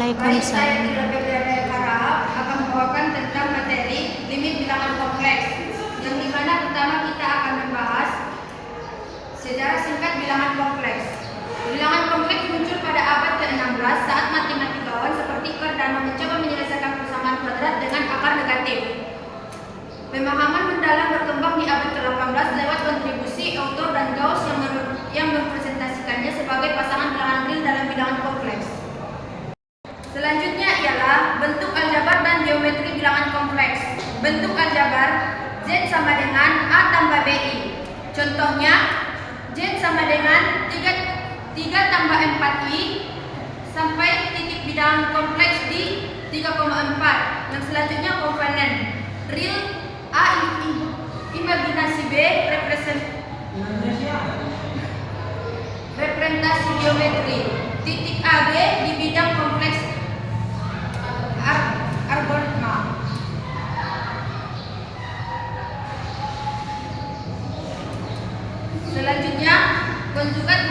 Baik, saya tidak berdaya harap akan membawakan tentang materi limit bilangan kompleks, yang dimana pertama kita akan membahas sejarah singkat bilangan kompleks. Bilangan kompleks muncul pada abad ke-16 saat matematikawan seperti Cardano mencoba menyelesaikan persamaan kuadrat dengan akar negatif. Pemahaman mendalam berkembang di abad ke-18 lewat kontribusi Euler dan Gauss yang mempresentasikannya sebagai pasangan bilangan real dalam bilangan kompleks. Selanjutnya ialah bentuk aljabar dan geometri bilangan kompleks. Bentuk aljabar, Z sama dengan A tambah BI. Contohnya, Z sama dengan 3 tambah 4I sampai titik bilangan kompleks di 3,4. Yang selanjutnya kovenan. Real A imajinasi B representasi geometri. Titik AB di bidang kompleks algoritma. Selanjutnya konjugat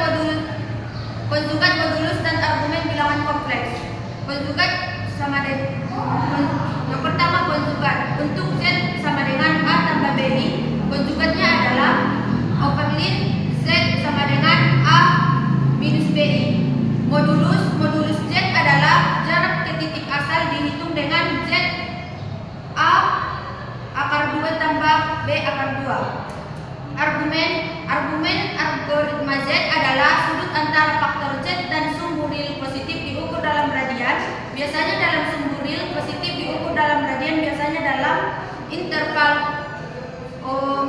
modulus dan argumen bilangan kompleks. Konjugat sama dengan yang pertama konjugat untuk Z sama dengan A tambah BI. Konjugatnya adalah overlin Z sama dengan A minus BI. Modulus Z adalah jarak ke titik asal dihitung dengan Z A akar 2 tambah B akar 2. Argumen algoritma Z adalah sudut antara faktor Z dan sumbu real positif diukur dalam radian. Biasanya dalam sumbu real positif diukur dalam radian biasanya dalam interval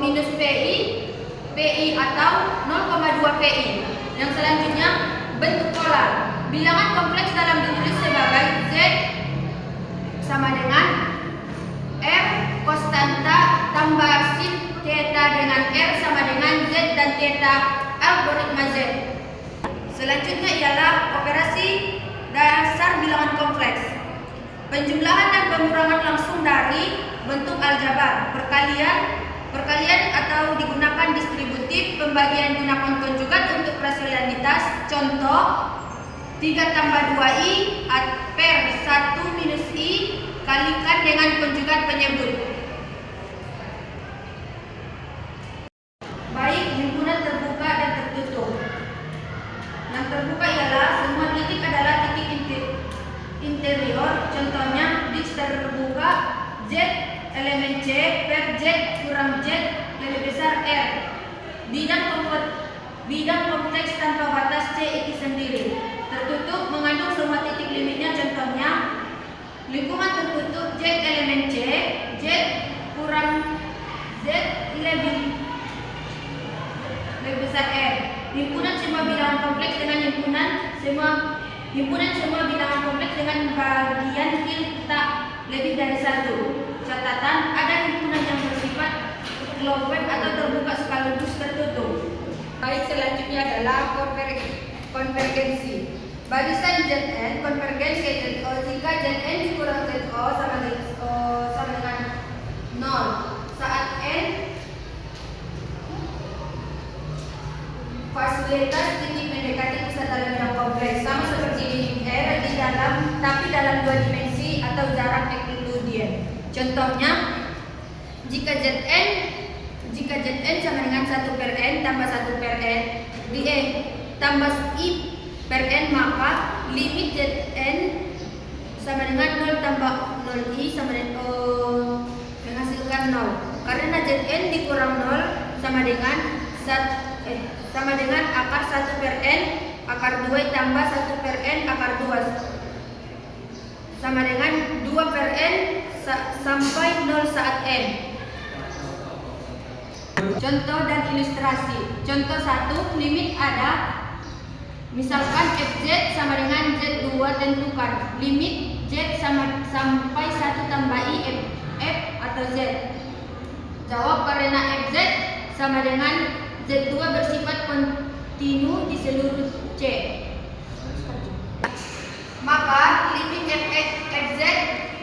minus PI atau 0,2 PI. Yang selanjutnya bentuk polar. Bilangan kompleks dalam ditulis sebagai Z sama dengan R konstanta tambah sin theta dengan R sama dengan Z dan theta algoritma Z. Selanjutnya ialah operasi dasar bilangan kompleks. Penjumlahan dan pengurangan langsung dari bentuk aljabar. Perkalian atau digunakan distributif. Pembagian gunakan konjugat untuk rasionalitas. Contoh 3 tambah 2I per 1 minus I kalikan dengan konjugat penyebut. Baik, himpunan terbuka dan tertutup. Yang terbuka ialah semua titik adalah titik interior. Contohnya disk terbuka Z elemen C per Z kurang Z lebih besar R. Bidang kompleks tanpa batas C itu sendiri. Tertutup mengandung semua titik limitnya. Contohnya lingkungan tertutup Z elemen C, Z kurang Z lebih besar R. Himpunan semua bilangan kompleks dengan himpunan semua bilangan kompleks dengan bagian real tak lebih dari 1. Catatan, ada himpunan yang bersifat closed atau terbuka sekaligus tertutup. Baik, selanjutnya adalah konvergensi. Barisan Zn konvergen ke Zo jika Zn dikurang Zo sama dengan 0 saat N fasilitas titik mendekati pusat dalam bilangan kompleks, sama seperti R di dalam tapi dalam 2 dimensi atau jarak Euclidean. Contohnya jika Zn sama dengan 1 per N tambah 1 per N di E tambah I per N, maka limit Zn sama dengan 0 tambah 0I sama dengan menghasilkan 0. Karena Zn dikurang 0 sama dengan akar 1 per N akar 2 tambah 1 per N akar 2 sama dengan 2 per N sampai 0 saat N. Contoh dan ilustrasi. Contoh 1, limit ada misalkan Fz sama dengan Z2, tentukan limit Z sampai 1 tambah I F atau Z. Jawab karena Fz sama dengan Z2 bersifat kontinu di seluruh C. Maka limit Fz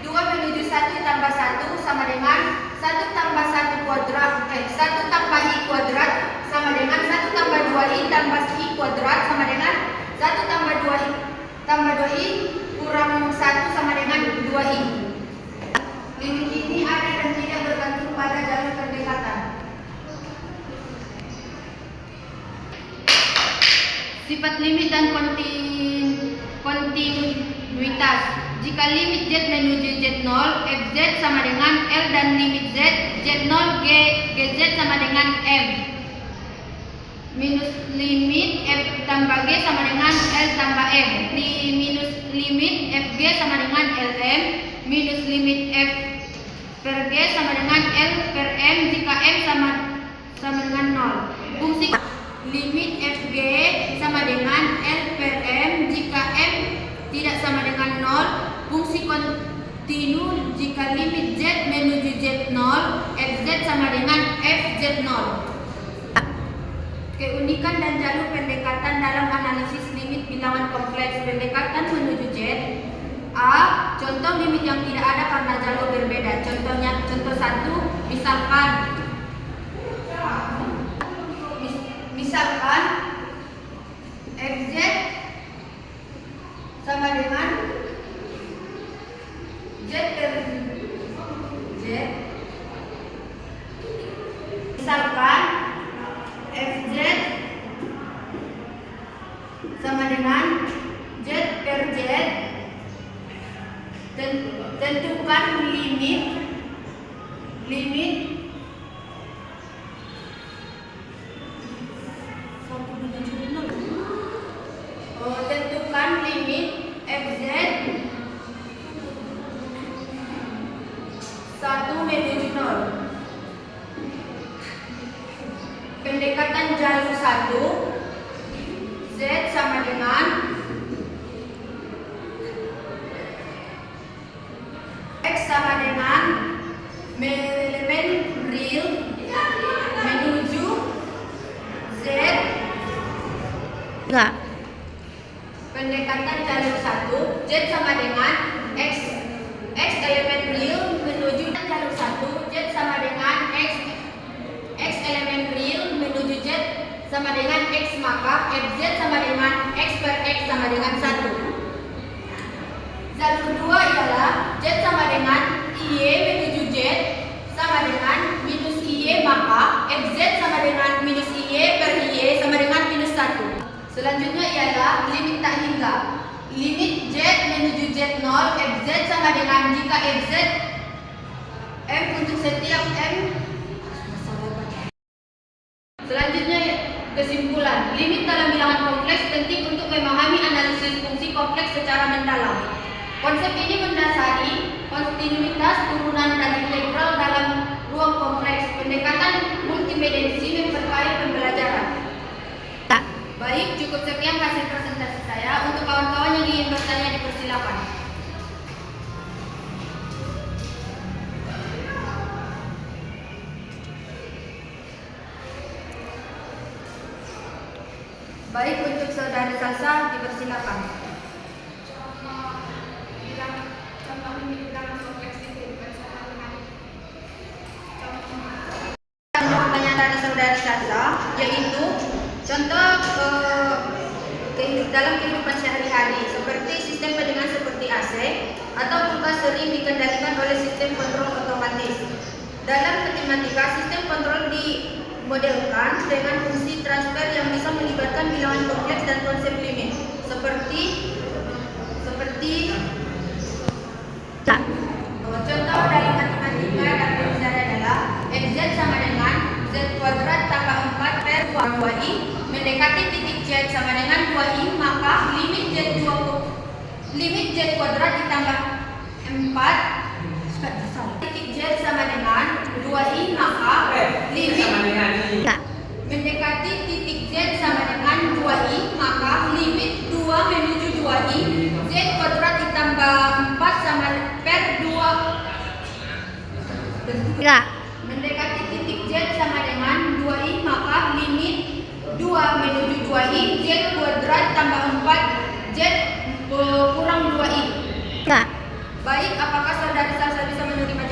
2 menuju 1 tambah 1 sama dengan 1 tambah 1 kuadrat 1 tambah I kuadrat sama dengan 1 tambah 2I tambah I kuadrat sama dengan 1 tambah 2I kurang 1 Sifat limit dan kontinuitas. Jika limit Z menuju Z0, Fz sama dengan L dan limit Z, Z0 Gz sama dengan M. Minus limit F tambah G sama dengan L tambah M. Minus limit Fg sama dengan Lm. Minus limit F per G sama dengan L per M jika M sama dengan 0. Fungsi limit Fg sama dengan L per M jika M tidak sama dengan 0. Fungsi kontinu jika limit Z menuju Z0, Fz sama dengan Fz0. Keunikan dan jalur pendekatan dalam analisis limit bilangan kompleks. Pendekatan menuju Z. A. Contoh limit yang tidak ada karena jalur berbeda. Contoh 1, misalkan Fz sama dengan Z per Z. Misalkan Fz sama dengan Z per Z. Tentukan limit tentukan limit Fz 1 menuju 0. Pendekatan jalur 1, Z sama dengan X sama dengan elemen real menuju Z. Enggak. Pendekatan jalur 1, Z sama dengan X elemen real menuju jalur 1, Z sama dengan X elemen real menuju Z sama dengan X, maka Fz sama dengan X per X sama dengan 1. Jalur 2 ialah Z sama dengan IY menuju Z sama dengan minus IY, maka Fz sama dengan minus IY per IY sama dengan minus 1. Selanjutnya ialah limit tak hingga. Limit Z menuju Z0, Fz sama dengan jika Fz M untuk setiap M. Selanjutnya kesimpulan. Limit dalam bilangan kompleks penting untuk memahami analisis fungsi kompleks secara mendalam. Konsep ini mendasari kontinuitas turunan dan integral dalam ruang kompleks. Pendekatan multidimensi memperkaya pembelajaran. Baik, cukup sekian hasil presentasi saya. Untuk kawan-kawan yang ingin bertanya dipersilakan. Baik, untuk saudara Salsa dipersilakan. Pertanyaan dari saudara Salsa yaitu contoh dalam kehidupan sehari-hari seperti sistem pendengar seperti AC atau kulkas sering dikendalikan oleh sistem kontrol otomatis. Dalam matematika, sistem kontrol dimodelkan dengan fungsi transfer yang bisa melibatkan bilangan kompleks dan konsep limit seperti contoh dalam matematika dan bicara adalah Fz sama dengan Z kuadrat tambah 4 per 2i mendekati titik Z sama dengan 2i, maka limit Z kuadrat ditambah 4 titik Z sama dengan 2i, maka limit mendekati titik Z sama dengan 2i, maka limit 2 menuju 2i Z kuadrat ditambah 4 sama per 2 mendekati titik Z sama dengan 2i, maka limit 2 menuju 2i Z kuadrat tambah 4 Z kurang 2i. Baik, apakah saudara Salsa bisa menerima